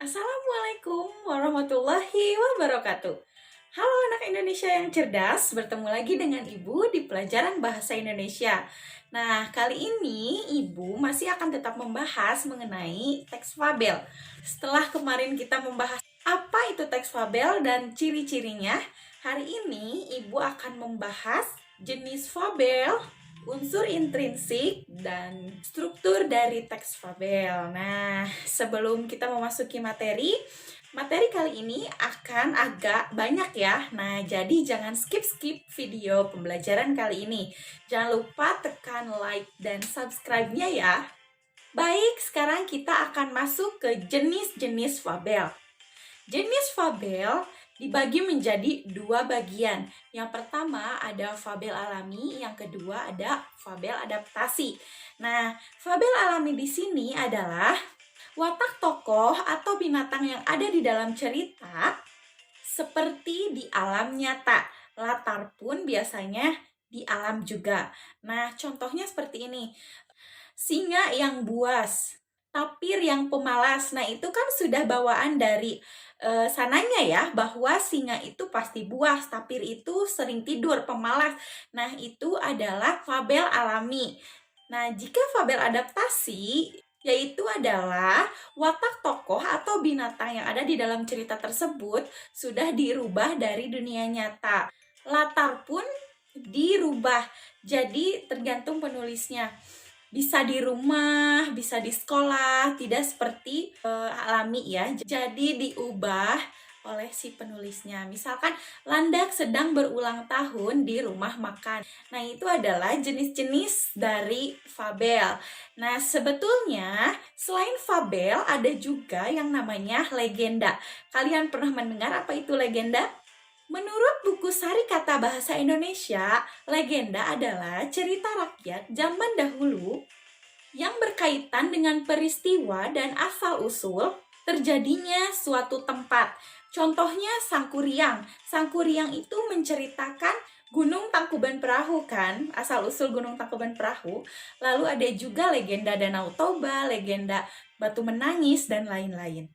Assalamualaikum warahmatullahi wabarakatuh. Halo anak Indonesia yang cerdas, bertemu lagi dengan Ibu di pelajaran Bahasa Indonesia. Nah, kali ini Ibu masih akan tetap membahas mengenai teks fabel. Setelah kemarin kita membahas apa itu teks fabel dan ciri-cirinya, hari ini Ibu akan membahas jenis fabel, unsur intrinsik, dan struktur dari teks fabel. Nah, sebelum kita memasuki materi kali ini akan agak banyak ya. Nah, jadi jangan skip-skip video pembelajaran kali ini. Jangan lupa tekan like dan subscribe-nya ya. Baik, sekarang kita akan masuk ke jenis-jenis fabel. Jenis fabel dibagi menjadi dua bagian. Yang pertama ada fabel alami, yang kedua ada fabel adaptasi. Nah, fabel alami di sini adalah watak tokoh atau binatang yang ada di dalam cerita seperti di alam nyata. Latar pun biasanya di alam juga. Nah, contohnya seperti ini. Singa yang buas, tapir yang pemalas. Nah, itu kan sudah bawaan dari sananya ya, bahwa singa itu pasti buas, tapir itu sering tidur, pemalas. Nah, itu adalah fabel alami. Nah, jika fabel adaptasi, yaitu adalah watak tokoh atau binatang yang ada di dalam cerita tersebut sudah dirubah dari dunia nyata. Latar pun dirubah, jadi tergantung penulisnya. Bisa di rumah, bisa di sekolah, tidak seperti alami ya. Jadi diubah oleh si penulisnya. Misalkan Landak sedang berulang tahun di rumah makan. Nah, itu adalah jenis-jenis dari fabel. Nah, sebetulnya selain fabel ada juga yang namanya legenda. Kalian pernah mendengar apa itu legenda? Menurut buku Sari Kata Bahasa Indonesia, legenda adalah cerita rakyat zaman dahulu yang berkaitan dengan peristiwa dan asal-usul terjadinya suatu tempat. Contohnya Sangkuriang. Sangkuriang itu menceritakan Gunung Tangkuban Perahu kan, asal-usul Gunung Tangkuban Perahu. Lalu ada juga legenda Danau Toba, legenda Batu Menangis, dan lain-lain.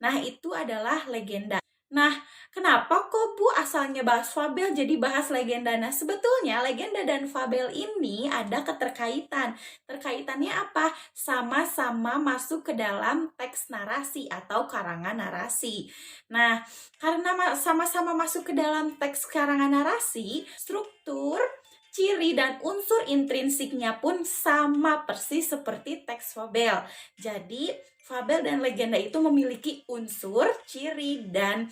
Nah, itu adalah legenda. Nah, kenapa kok Bu asalnya bahas fabel jadi bahas legenda? Nah, sebetulnya legenda dan fabel ini ada keterkaitan. Terkaitannya apa? Sama-sama masuk ke dalam teks narasi atau karangan narasi. Nah, karena sama-sama masuk ke dalam teks karangan narasi, struktur, ciri, dan unsur intrinsiknya pun sama persis seperti teks fabel. Jadi, fabel dan legenda itu memiliki unsur, ciri, dan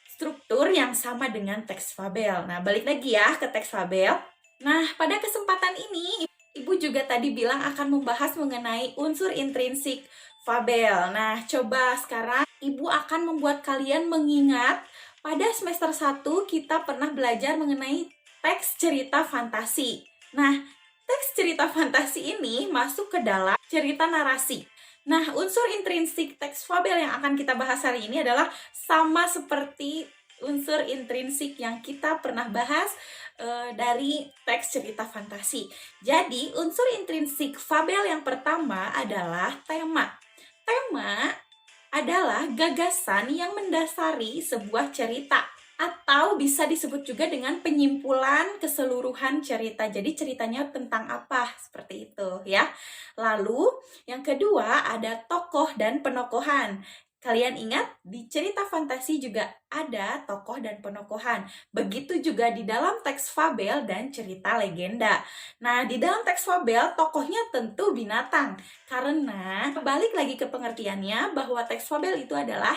struktur yang sama dengan teks fabel. Nah, balik lagi ya ke teks fabel. Nah, pada kesempatan ini, Ibu juga tadi bilang akan membahas mengenai unsur intrinsik fabel. Nah, coba sekarang Ibu akan membuat kalian mengingat pada semester 1 kita pernah belajar mengenai teks cerita fantasi. Nah, teks cerita fantasi ini masuk ke dalam cerita narasi. Nah, unsur intrinsik teks fabel yang akan kita bahas hari ini adalah sama seperti unsur intrinsik yang kita pernah bahas dari teks cerita fantasi. Jadi, unsur intrinsik fabel yang pertama adalah tema. Tema adalah gagasan yang mendasari sebuah cerita, atau bisa disebut juga dengan penyimpulan keseluruhan cerita. Jadi ceritanya tentang apa, seperti itu ya. Lalu yang kedua ada tokoh dan penokohan. Kalian ingat di cerita fantasi juga ada tokoh dan penokohan. Begitu juga di dalam teks fabel dan cerita legenda. Nah, di dalam teks fabel tokohnya tentu binatang. Karena balik lagi ke pengertiannya bahwa teks fabel itu adalah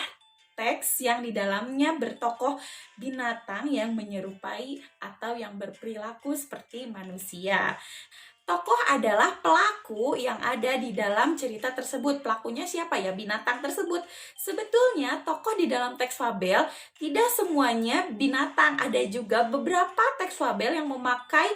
teks yang di dalamnya bertokoh binatang yang menyerupai atau yang berperilaku seperti manusia. Tokoh adalah pelaku yang ada di dalam cerita tersebut. Pelakunya siapa ya? Binatang tersebut. Sebetulnya tokoh di dalam teks fabel tidak semuanya binatang. Ada juga beberapa teks fabel yang memakai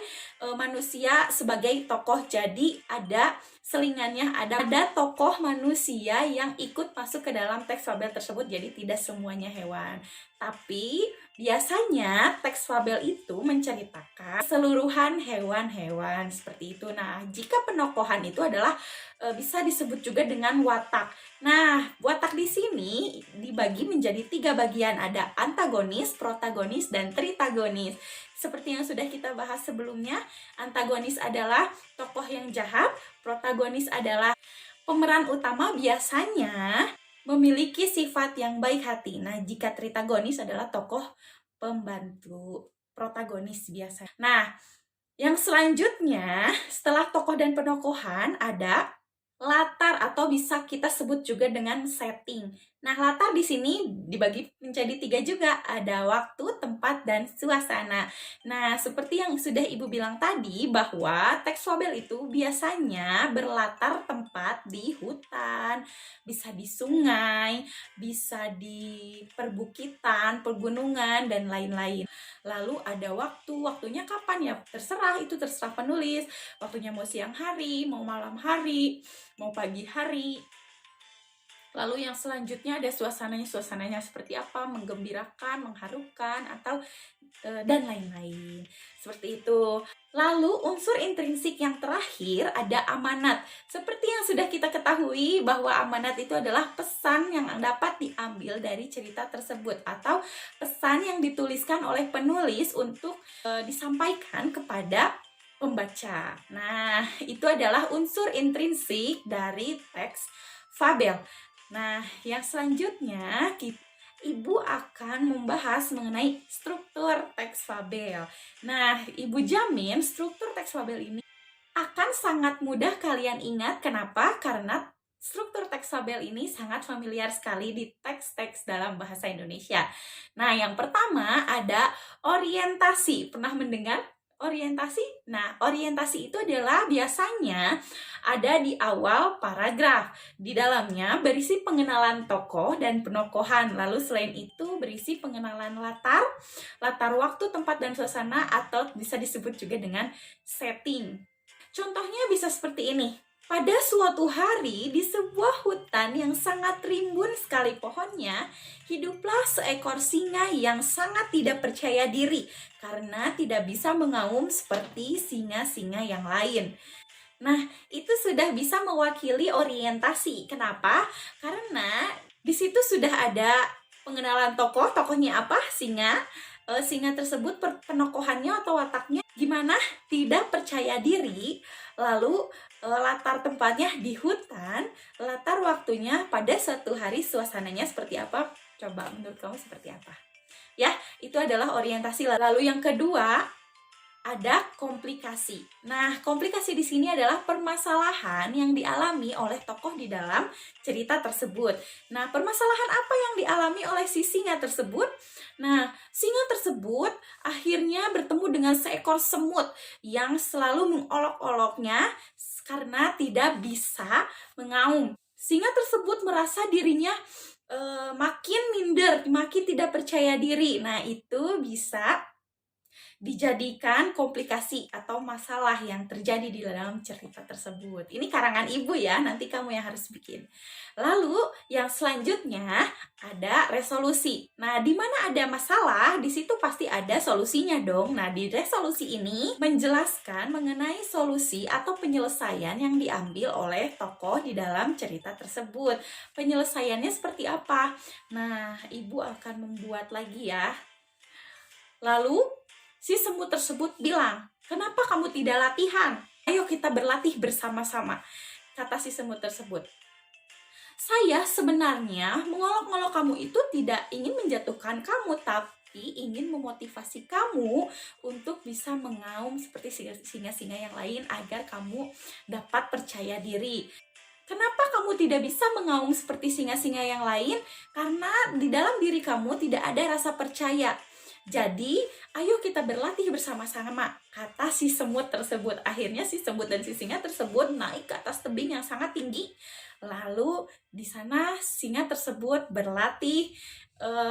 manusia sebagai tokoh. Jadi ada selingannya ada tokoh manusia yang ikut masuk ke dalam teks fabel tersebut. Jadi tidak semuanya hewan. Tapi biasanya teks fabel itu menceritakan keseluruhan hewan-hewan seperti itu. Nah, jika penokohan itu adalah bisa disebut juga dengan watak. Nah, watak di sini dibagi menjadi 3 bagian. Ada antagonis, protagonis, dan tritagonis. Seperti yang sudah kita bahas sebelumnya, antagonis adalah tokoh yang jahat, protagonis adalah pemeran utama biasanya memiliki sifat yang baik hati. Nah, jika tritagonis adalah tokoh pembantu protagonis biasa. Nah, yang selanjutnya setelah tokoh dan penokohan ada latar atau bisa kita sebut juga dengan setting. Nah, latar di sini dibagi menjadi 3 juga. Ada waktu, tempat, dan suasana. Nah, seperti yang sudah Ibu bilang tadi bahwa teks fabel itu biasanya berlatar tempat di hutan, bisa di sungai, bisa di perbukitan, pegunungan, dan lain-lain. Lalu ada waktunya kapan ya? Terserah, itu terserah penulis. Waktunya mau siang hari, mau malam hari, mau pagi hari. Lalu yang selanjutnya ada suasananya seperti apa, menggembirakan, mengharukan, atau dan lain-lain. Seperti itu. Lalu unsur intrinsik yang terakhir ada amanat. Seperti yang sudah kita ketahui bahwa amanat itu adalah pesan yang dapat diambil dari cerita tersebut atau pesan yang dituliskan oleh penulis untuk disampaikan kepada pembaca. Nah, itu adalah unsur intrinsik dari teks fabel. Nah, yang selanjutnya Ibu akan membahas mengenai struktur teks fabel. Nah, Ibu jamin struktur teks fabel ini akan sangat mudah kalian ingat. Kenapa? Karena struktur teks fabel ini sangat familiar sekali di teks-teks dalam bahasa Indonesia. Nah, yang pertama ada orientasi. Pernah mendengar orientasi? Nah, orientasi itu adalah biasanya ada di awal paragraf. Di dalamnya berisi pengenalan tokoh dan penokohan. Lalu selain itu berisi pengenalan latar waktu, tempat, dan suasana, atau bisa disebut juga dengan setting. Contohnya bisa seperti ini. Pada suatu hari, di sebuah hutan yang sangat rimbun sekali pohonnya, hiduplah seekor singa yang sangat tidak percaya diri karena tidak bisa mengaum seperti singa-singa yang lain. Nah, itu sudah bisa mewakili orientasi. Kenapa? Karena di situ sudah ada pengenalan tokoh, tokohnya apa? Singa. Singa tersebut penokohannya atau wataknya gimana? Tidak percaya diri. Lalu latar tempatnya di hutan, latar waktunya pada suatu hari, suasananya seperti apa? Coba menurut kamu seperti apa? Ya, itu adalah orientasi. Lalu yang kedua ada komplikasi. Nah, komplikasi di sini adalah permasalahan yang dialami oleh tokoh di dalam cerita tersebut. Nah, permasalahan apa yang dialami oleh si singa tersebut? Nah, singa tersebut akhirnya bertemu dengan seekor semut yang selalu mengolok-oloknya karena tidak bisa mengaum. Singa tersebut merasa dirinya makin minder, makin tidak percaya diri. Nah, itu bisa dijadikan komplikasi atau masalah yang terjadi di dalam cerita tersebut. Ini karangan Ibu ya, nanti kamu yang harus bikin. Lalu yang selanjutnya ada resolusi. Nah, di mana ada masalah, di situ pasti ada solusinya dong. Nah, di resolusi ini menjelaskan mengenai solusi atau penyelesaian yang diambil oleh tokoh di dalam cerita tersebut. Penyelesaiannya seperti apa? Nah, Ibu akan membuat lagi ya. Lalu si semut tersebut bilang, "Kenapa kamu tidak latihan? Ayo kita berlatih bersama-sama," kata si semut tersebut. "Saya sebenarnya mengolok-olok kamu itu tidak ingin menjatuhkan kamu, tapi ingin memotivasi kamu untuk bisa mengaum seperti singa-singa yang lain agar kamu dapat percaya diri." Kenapa kamu tidak bisa mengaum seperti singa-singa yang lain? Karena di dalam diri kamu tidak ada rasa percaya. Jadi, ayo kita berlatih bersama-sama, kata si semut tersebut. Akhirnya si semut dan si singa tersebut naik ke atas tebing yang sangat tinggi. Lalu di sana singa tersebut berlatih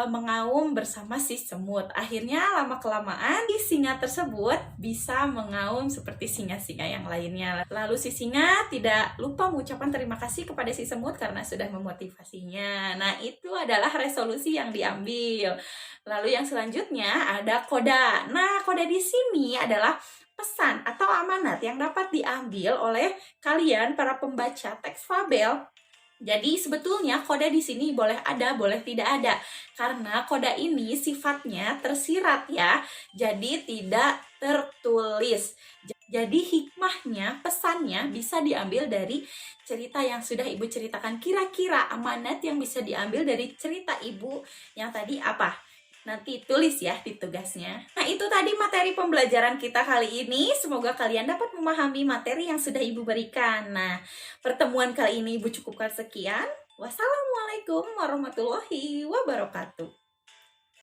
mengaum bersama si semut. Akhirnya lama-kelamaan si singa tersebut bisa mengaum seperti singa-singa yang lainnya. Lalu si singa tidak lupa mengucapkan terima kasih kepada si semut karena sudah memotivasinya. Nah, itu adalah resolusi yang diambil. Lalu yang selanjutnya ada koda. Nah, koda di sini adalah pesan atau amanat yang dapat diambil oleh kalian para pembaca teks fabel. Jadi sebetulnya koda di sini boleh ada, boleh tidak ada. Karena koda ini sifatnya tersirat ya, jadi tidak tertulis. Jadi hikmahnya, pesannya bisa diambil dari cerita yang sudah Ibu ceritakan. Kira-kira amanat yang bisa diambil dari cerita Ibu yang tadi apa? Nanti tulis ya di tugasnya. Nah, itu tadi materi pembelajaran kita kali ini. Semoga kalian dapat memahami materi yang sudah Ibu berikan. Nah, pertemuan kali ini Ibu cukupkan sekian. Wassalamualaikum warahmatullahi wabarakatuh.